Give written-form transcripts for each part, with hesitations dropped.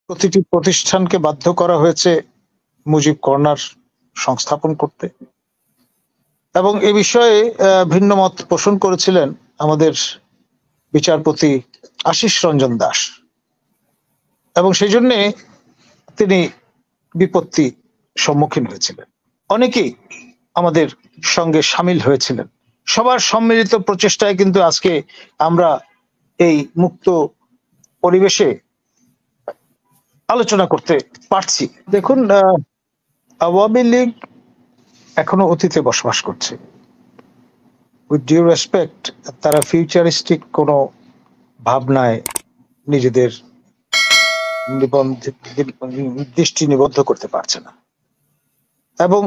প্রতিটি প্রতিষ্ঠানকে বাধ্য করা হয়েছে মুজিব কর্নার সংস্থাপন করতে, এবং এ বিষয়ে ভিন্ন মত পোষণ করেছিলেন আমাদের বিচারপতি আশিস রঞ্জন দাস, এবং সেই জন্য তিনি বিপত্তি সম্মুখীন হয়েছিলেন। অনেকেই আমাদের সঙ্গে সামিল হয়েছিলেন। সবার সম্মিলিত প্রচেষ্টায় কিন্তু আজকে আমরা এই মুক্ত পরিবেশে আলোচনা করতে পারছি। দেখুন, আওয়ামী লীগ এখনো অতীতে বসবাস করছে। উইথ ডিউ রেসপেক্ট, তারা ফিউচারিস্টিক কোনো ভাবনায় নিজেদের দৃষ্টি নিবদ্ধ করতে পারছে না, এবং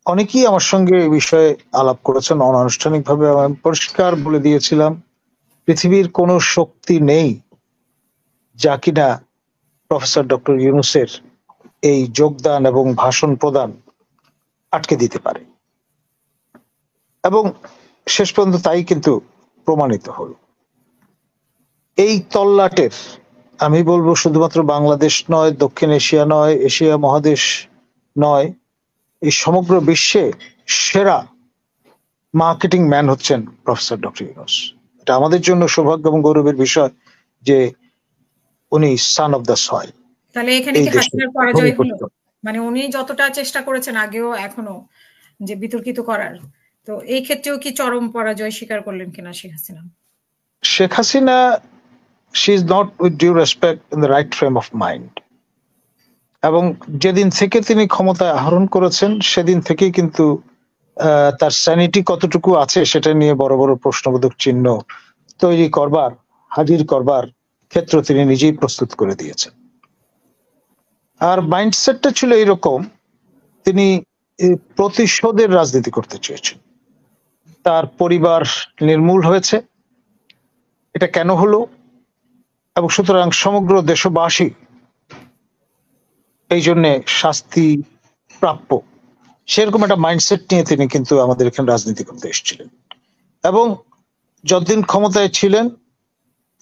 অনেকেই আমার সঙ্গে এই বিষয়ে আলাপ করেছেন অনানুষ্ঠানিকভাবে। আমি পরিষ্কার বলে দিয়েছিলাম, পৃথিবীর কোনো শক্তি নেই যা কিনা প্রফেসর ডক্টর ইউনূসের এই যোগদান এবং ভাষণ প্রদান আটকে দিতে পারে, এবং শেষ পর্যন্ত তাই কিন্তু প্রমাণিত হল। এই তল্লাটের, আমি বলবো, শুধুমাত্র বাংলাদেশ নয়, দক্ষিণ এশিয়া নয়, এশিয়া মহাদেশ নয়, এই সমগ্র বিশ্বে সেরা মার্কেটিং ম্যান হচ্ছেন প্রফেসর ডক্টর ইউনূস। এটা আমাদের জন্য সৌভাগ্য এবং গৌরবের বিষয় যে উনি সান অফ দ্য সয়েল। তাহলে এখানে কি হাসিনার পরাজয় হলো? মানে উনি যতটা চেষ্টা করেছেন আগেও এখনো যে বিতর্কিত করার, তো এই ক্ষেত্রেও কি চরম পরাজয় স্বীকার করলেন কিনা Sheikh Hasina? Sheikh Hasina, she is not with due respect in the right frame of mind, এবং যেদিন থেকে তিনি ক্ষমতায় আহরণ করেছেন সেদিন থেকেই কিন্তু তার স্যানিটি কতটুকু আছে সেটা নিয়ে বড় বড় প্রশ্নবোধক চিহ্ন তৈরি করবার, হাজির করবার ক্ষেত্র তিনি নিজেই প্রস্তুত করে দিয়েছেন। আর মাইন্ডসেটটা ছিল এরকম, তিনি প্রতিশোধের রাজনীতি করতে চেয়েছেন। তার পরিবার নির্মূল হয়েছে, এটা কেন হলো, এবং সুতরাং সমগ্র দেশবাসী এই জন্যে শাস্তি প্রাপ্য, সেরকম একটা মাইন্ডসেট নিয়ে তিনি কিন্তু আমাদের এখানে রাজনীতি করতে এসেছিলেন। এবং যতদিন ক্ষমতায় ছিলেন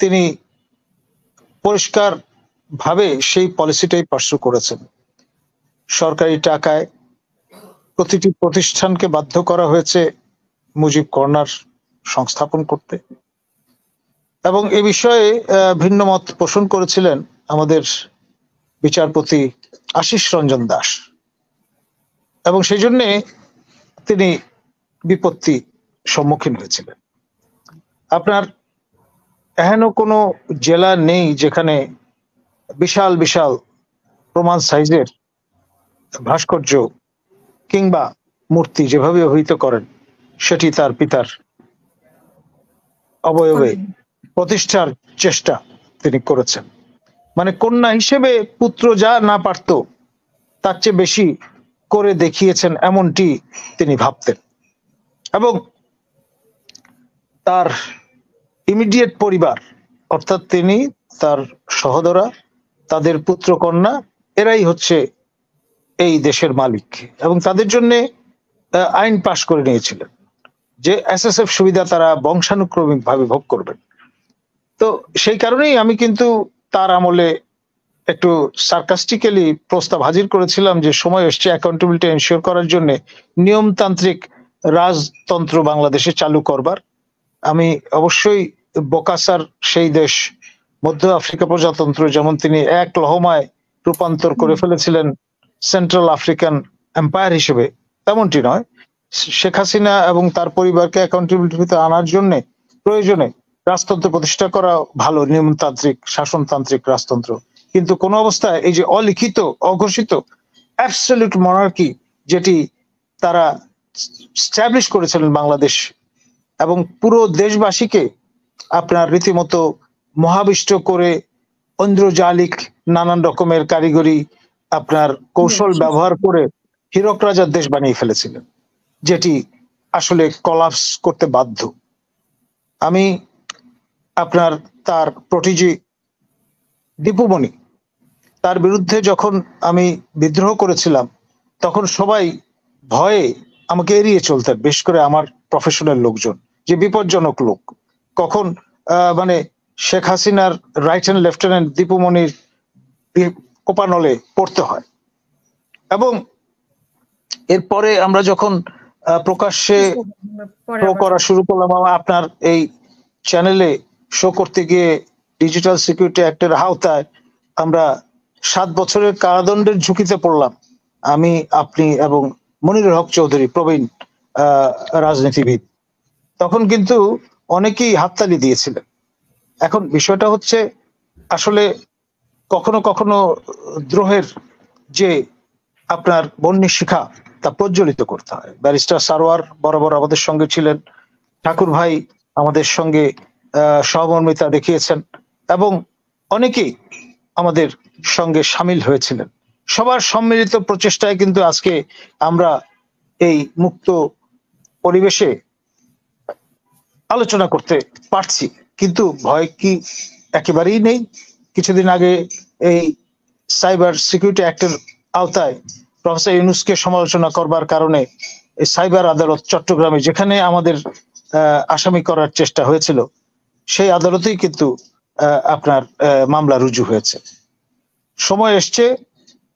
তিনি পরিষ্কার ভাবে সেই পলিসিটাই পার্সু করেছেন। সরকারি টাকায় প্রতিটি প্রতিষ্ঠানকে বাধ্য করা হয়েছে মুজিব কর্নার সংস্থাপন করতে, এবং এ বিষয়ে ভিন্ন মত পোষণ করেছিলেন আমাদের বিচারপতি আশিস রঞ্জন দাস, এবং সেই জন্যে তিনি বিপত্তি সম্মুখীন হয়েছিলেন। আপনার এহেন কোনো জেলা নেই যেখানে বিশাল বিশাল প্রমাণ সাইজের ভাস্কর্য কিংবা মূর্তি যেভাবে অভিহিত করেন সেটি তার পিতার অবয়বে প্রতিষ্ঠার চেষ্টা তিনি করেছেন। মানে কন্যা হিসেবে পুত্র যা না পারত তার চেয়ে বেশি করে দেখিয়েছেন, এমনটি তিনি ভাবতেন। এবং তার ইমিডিয়েট পরিবার, অর্থাৎ তিনি, তার সহোদরা, তাদের পুত্র কন্যা, এরাই হচ্ছে এই দেশের মালিক, এবং তাদের জন্য আইন পাশ করে নিয়েছিলেন যে এসএসএফ সুবিধা তারা বংশানুক্রমিক ভাবে ভোগ করবেন। তো সেই কারণেই আমি কিন্তু তার আমলে একটু সার্কাস্টিক্যালি প্রস্তাব হাজির করেছিলাম যে সময় এসছে অ্যাকাউন্টেবিলিটি এনশিওর করার জন্য নিয়মতান্ত্রিক রাজতন্ত্র বাংলাদেশে চালু করবার। আমি অবশ্যই বোকাসার সেই দেশ মধ্য আফ্রিকা প্রজাতন্ত্র যেমন তিনি এক লহমায় রূপান্তর করে ফেলেছিলেন সেন্ট্রাল আফ্রিকান এম্পায়ার হিসেবে, তেমনটি নয়। শেখ হাসিনা এবং তার পরিবারকে অ্যাকাউন্টেবিলিটিতে আনার জন্য প্রয়োজনে রাজতন্ত্র প্রতিষ্ঠা করা ভালো, নিয়মতান্ত্রিক শাসনতান্ত্রিক রাজতন্ত্র, কিন্তু কোন অবস্থায় এই যে অলিখিত অঘোষিত অ্যাবসলিউট মনার্কি যেটি তারা স্ট্যাবলিশ করেছিলেন বাংলাদেশ, এবং পুরো দেশবাসীকে আপনার রীতিমতো মহাবিষ্ট করে ঐন্দ্রজালিক নানান রকমের কারিগরি আপনার কৌশল ব্যবহার করে হীরক রাজার দেশ বানিয়ে ফেলেছিলেন, যেটি আসলে কলাপস করতে বাধ্য। আমি আপনার তার প্রটিজি দীপুমণি, তার বিরুদ্ধে যখন আমি বিদ্রোহ করেছিলাম তখন সবাই ভয়ে আমাকে এড়িয়ে চলতেন, বিশেষ করে আমার প্রফেশনাল লোকজন, যে বিপজ্জনক লোক। কখন মানে শেখ হাসিনার রাইট হ্যান্ড লেফটেন্যান্ট দীপুমণির কোপানলে পড়তে হয়। এবং এরপরে আমরা যখন প্রকাশ্যে শো করা শুরু করলাম, আপনার এই চ্যানেলে শো করতে গিয়ে ডিজিটাল সিকিউরিটি অ্যাক্টের আওতায় আমরা 7 বছরের কারাদণ্ডের ঝুঁকিতে পড়লাম, আমি, আপনি এবং মনিরুল হক চৌধুরী, প্রবীণ রাজনীতিবিদ। তখন কিন্তু অনেকেই হাততালি দিয়েছিলেন। এখন বিষয়টা হচ্ছে, আসলে কখনো কখনো দ্রোহের যে আপনার বন্যী শিখা, তা প্রজ্বলিত করতে হয়। ব্যারিস্টার সারোয়ার বরাবর আমাদের সঙ্গে ছিলেন, ঠাকুর ভাই আমাদের সঙ্গে সহমর্মিতা দেখিয়েছেন, এবং অনেকেই আমাদের সঙ্গে সামিল হয়েছিলেন। সবার সম্মিলিত প্রচেষ্টায় কিন্তু আজকে আমরা এই মুক্ত পরিবেশে আলোচনা করতে পারছি। কিন্তু ভয় কি একেবারেই নেই? কিছুদিন আগে এই সাইবার সিকিউরিটি অ্যাক্টের আওতায় প্রফেসর ইউনূসকে সমালোচনা করবার কারণে এই সাইবার আদালত চট্টগ্রামে, যেখানে আমাদের আসামি করার চেষ্টা হয়েছিল, সেই আদালতেই কিন্তু আপনার মামলা রুজু হয়েছে। সময় এসছে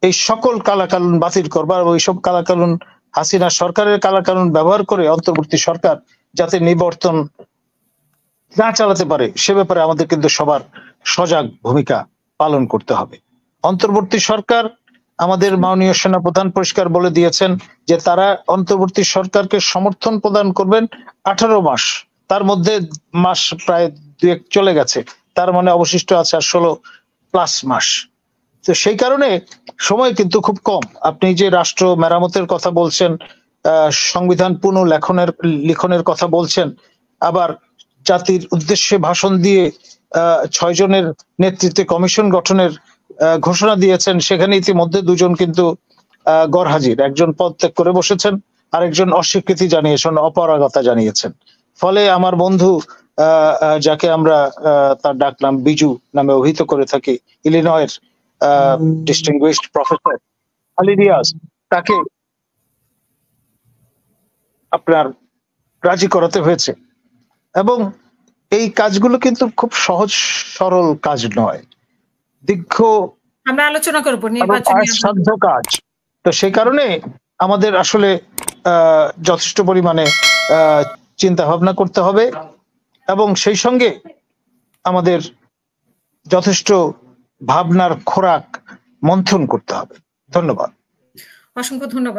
এই সকল কালাকানুন বাতিল করবার, ওই সব কালাকানুন, হাসিনা সরকারের কালাকানুন ব্যবহার করে অন্তর্বর্তী সরকার যাতে নিবর্তন না চালাতে পারে, সে ব্যাপারে আমাদের কিন্তু সবার সজাগ ভূমিকা পালন করতে হবে। অন্তর্বর্তী সরকার, আমাদের মাননীয় সেনাপ্রধান পরিষ্কার বলে দিয়েছেন যে তারা অন্তর্বর্তী সরকারকে সমর্থন প্রদান করবেন 18 মাস। তার মধ্যে মাস প্রায় 2-1 চলে গেছে, তার মানে অবশিষ্ট আছে আর 16+ মাস। তো সেই কারণে সময় কিন্তু খুব কম। আপনি যে রাষ্ট্র মেরামতের কথা বলছেন, সংবিধান লিখনের কথা বলছেন, আবার জাতির উদ্দেশ্যে ভাষণ দিয়ে 6 জনের নেতৃত্বে কমিশন গঠনের ঘোষণা দিয়েছেন, সেখানে ইতিমধ্যে 2 জন কিন্তু গরহাজির, একজন পদত্যাগ করে বসেছেন, আরেকজন অস্বীকৃতি জানিয়েছেন, অপারগতা জানিয়েছেন। ফলে আমার বন্ধু, যাকে আমরা তার ডাকনাম বিজু নামে অভিহিত করে থাকি, ইলিনয়ের ডিস্টিংগুইশড প্রফেসর আলী রিয়াজ, তাকে আপনার রাজি করাতে হয়েছে। এবং এই কাজগুলো কিন্তু খুব সহজ সরল কাজ নয়, দীর্ঘ আমরা আলোচনা করব সাধ্য কাজ। তো সেই কারণে আমাদের আসলে যথেষ্ট পরিমাণে চিন্তা ভাবনা করতে হবে, এবং সেই সঙ্গে আমাদের যথেষ্ট ভাবনার খোরাক মন্থন করতে হবে। ধন্যবাদ। অসংখ্য ধন্যবাদ।